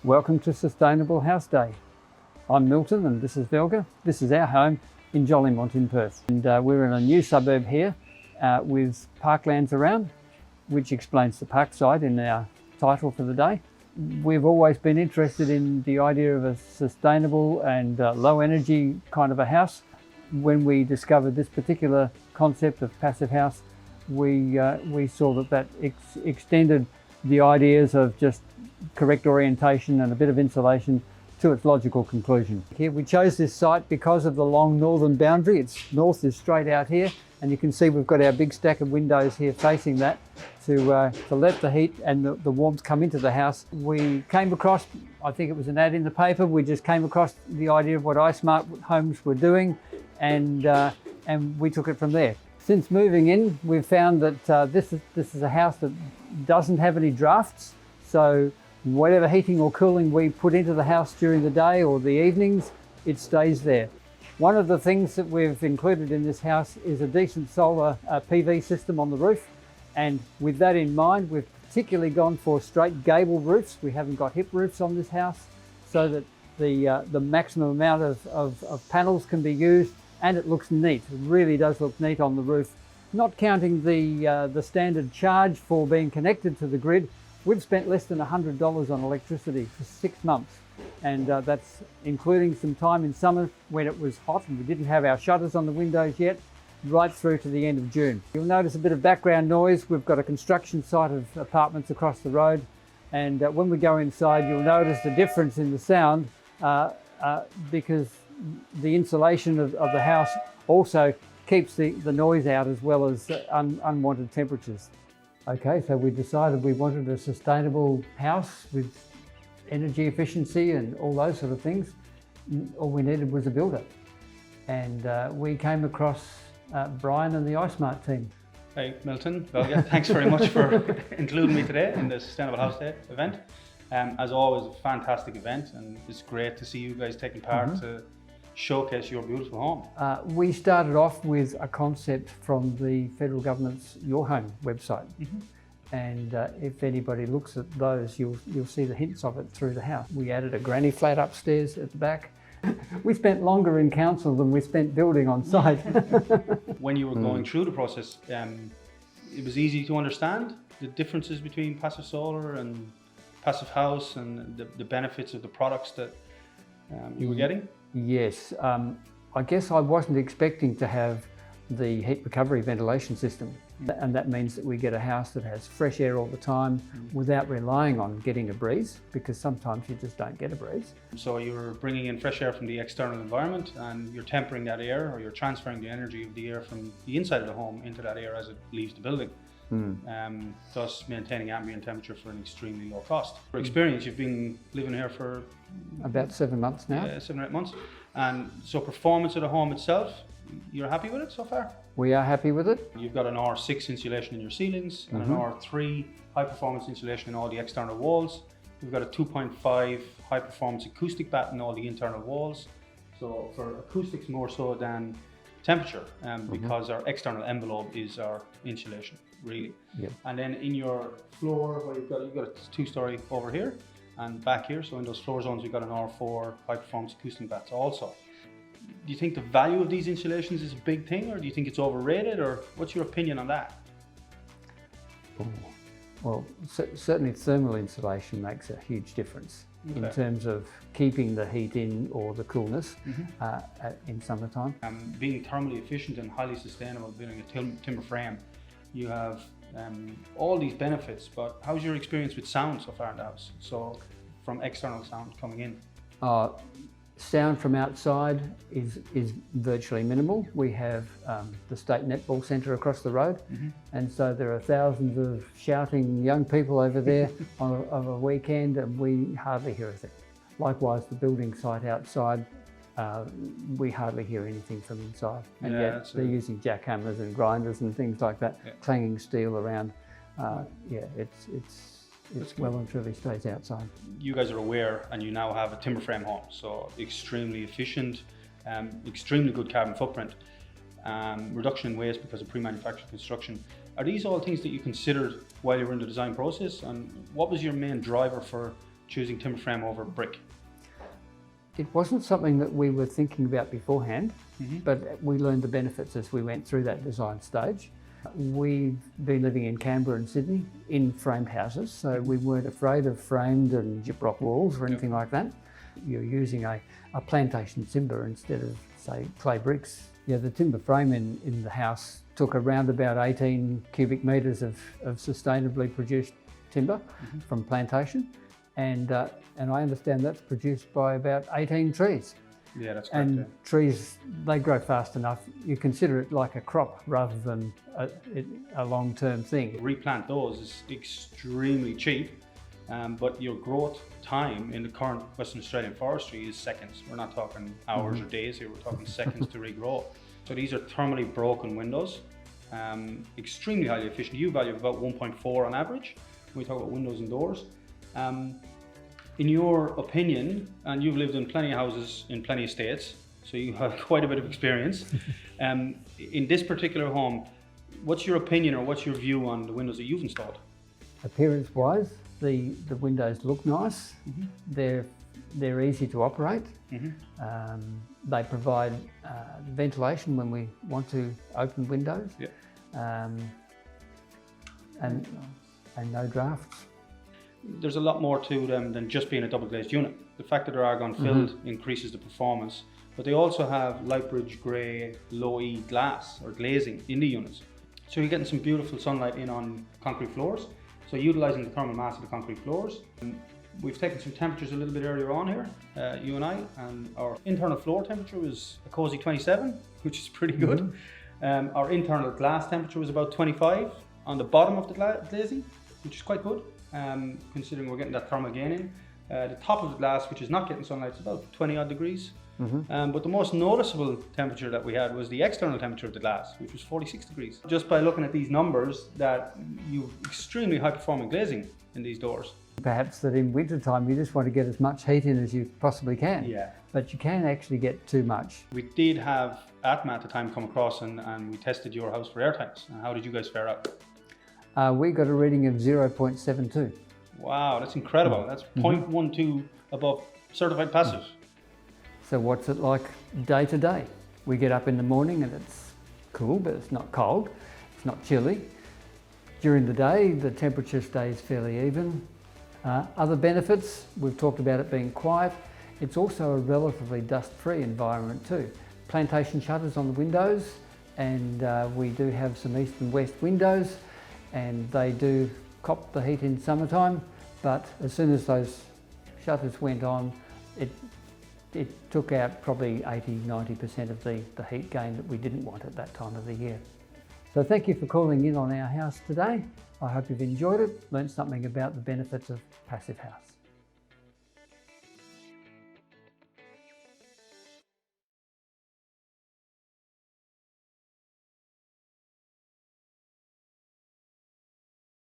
Welcome to Sustainable House Day. I'm Milton and this is Velga. This is our home in Jolimont in Perth. And we're in a new suburb here with parklands around, which explains the parkside in our title for the day. We've always been interested in the idea of a sustainable and low energy kind of a house. When we discovered this particular concept of passive house, we saw that extended the ideas of just correct orientation and a bit of insulation to its logical conclusion. Here we chose this site because of the long northern boundary. Its north is straight out here, and you can see we've got our big stack of windows here facing that to let the heat and the warmth come into the house. We came across, I think it was an ad in the paper, we just came across the idea of what iSmart Homes were doing, and we took it from there. Since moving in, we've found that this is a house that doesn't have any drafts, so whatever heating or cooling we put into the house during the day or the evenings, it stays there. One of the things that we've included in this house is a decent solar PV system on the roof, and with that in mind, we've particularly gone for straight gable roofs. We haven't got hip roofs on this house, so that the maximum amount of panels can be used, and it looks neat. It really does look neat on the roof. Not counting the standard charge for being connected to the grid, we've spent less than $100 on electricity for 6 months. And that's including some time in summer when it was hot and we didn't have our shutters on the windows yet, right through to the end of June. You'll notice a bit of background noise. We've got a construction site of apartments across the road, and when we go inside, you'll notice the difference in the sound because the insulation of the house also keeps the noise out, as well as unwanted temperatures. Okay, so we decided we wanted a sustainable house with energy efficiency and all those sort of things. All we needed was a builder. And we came across Brian and the iSmart team. Hey Milton, Velga, thanks very much for including me today in the Sustainable House Day event. As always, a fantastic event, and it's great to see you guys taking part to showcase your beautiful home. We started off with a concept from the federal government's Your Home website. And if anybody looks at those, you'll see the hints of it through the house. We added a granny flat upstairs at the back. We spent longer in council than we spent building on site. When you were going through the process, it was easy to understand the differences between passive solar and passive house and the benefits of the products that you were getting? Yes, I guess I wasn't expecting to have the heat recovery ventilation system, and that means that we get a house that has fresh air all the time without relying on getting a breeze, because sometimes you just don't get a breeze. So you're bringing in fresh air from the external environment, and you're tempering that air, or you're transferring the energy of the air from the inside of the home into that air as it leaves the building. Thus maintaining ambient temperature for an extremely low cost. For experience, you've been living here for about 7 months now. 7 or 8 months. And so performance of the home itself, you're happy with it so far? We are happy with it. You've got an R6 insulation in your ceilings and an R3 high performance insulation in all the external walls. We've got a 2.5 high performance acoustic batt in all the internal walls. So for acoustics more so than temperature, because our external envelope is our insulation, really. Yep. And then in your floor, well, you've got a 2-story over here and back here. So in those floor zones, you've got an R4 high performance acoustic batts also. Do you think the value of these insulations is a big thing, or do you think it's overrated, or what's your opinion on that? Well, certainly thermal insulation makes a huge difference in terms of keeping the heat in or the coolness in summertime. Being thermally efficient and highly sustainable, building a timber frame, you have all these benefits, but how's your experience with sound so far in the house? So from external sound coming in? Sound from outside is virtually minimal. We have the State Netball Centre across the road, and so there are thousands of shouting young people over there on a weekend, and we hardly hear a thing. Likewise, the building site outside, we hardly hear anything from inside, and yet they're using jackhammers and grinders and things like that, clanging steel around. It's well and truly stays outside. You guys are aware, and you now have a timber frame home, so extremely efficient, extremely good carbon footprint, reduction in waste because of pre-manufactured construction. Are these all things that you considered while you were in the design process, and what was your main driver for choosing timber frame over brick? It wasn't something that we were thinking about beforehand, but we learned the benefits as we went through that design stage. We've been living in Canberra and Sydney in framed houses, so we weren't afraid of framed and gyprock walls or anything like that. You're using a plantation timber instead of, say, clay bricks. Yeah, the timber frame in the house took around about 18 cubic metres of sustainably produced timber from plantation, and I understand that's produced by about 18 trees. Yeah, that's correct. And trees, they grow fast enough. You consider it like a crop rather than a long-term thing. Replant those is extremely cheap, but your growth time in the current Western Australian forestry is seconds. We're not talking hours or days here, we're talking seconds to regrow. So these are thermally broken windows, extremely highly efficient. U value of about 1.4 on average when we talk about windows and doors. In your opinion, and you've lived in plenty of houses in plenty of states, so you have quite a bit of experience. In this particular home, what's your opinion or what's your view on the windows that you've installed? Appearance-wise, the windows look nice. They're easy to operate. They provide ventilation when we want to open windows, and no drafts. There's a lot more to them than just being a double glazed unit. The fact that they're argon filled increases the performance, but they also have Lightbridge grey low E glass or glazing in the units. So you're getting some beautiful sunlight in on concrete floors. So utilising the thermal mass of the concrete floors. We've taken some temperatures a little bit earlier on here, you and I, and our internal floor temperature was a cosy 27, which is pretty good. Our internal glass temperature was about 25 on the bottom of the glazing, which is quite good. Considering we're getting that thermal gain in. The top of the glass, which is not getting sunlight, is about 20 odd degrees. But the most noticeable temperature that we had was the external temperature of the glass, which was 46 degrees. Just by looking at these numbers, that you've extremely high performing glazing in these doors. Perhaps that in winter time you just want to get as much heat in as you possibly can. Yeah. But you can actually get too much. We did have Atma at the time come across and we tested your house for air tightness. How did you guys fare out? We got a reading of 0.72. Wow, that's incredible. That's 0.12 above certified passive. So what's it like day to day? We get up in the morning and it's cool, but it's not cold. It's not chilly. During the day, the temperature stays fairly even. Other benefits, we've talked about it being quiet. It's also a relatively dust-free environment too. Plantation shutters on the windows, and we do have some east and west windows, and they do cop the heat in summertime, but as soon as those shutters went on, it took out probably 80–90% of the heat gain that we didn't want at that time of the year. So thank you for calling in on our house today. I hope you've enjoyed it, learned something about the benefits of Passive House.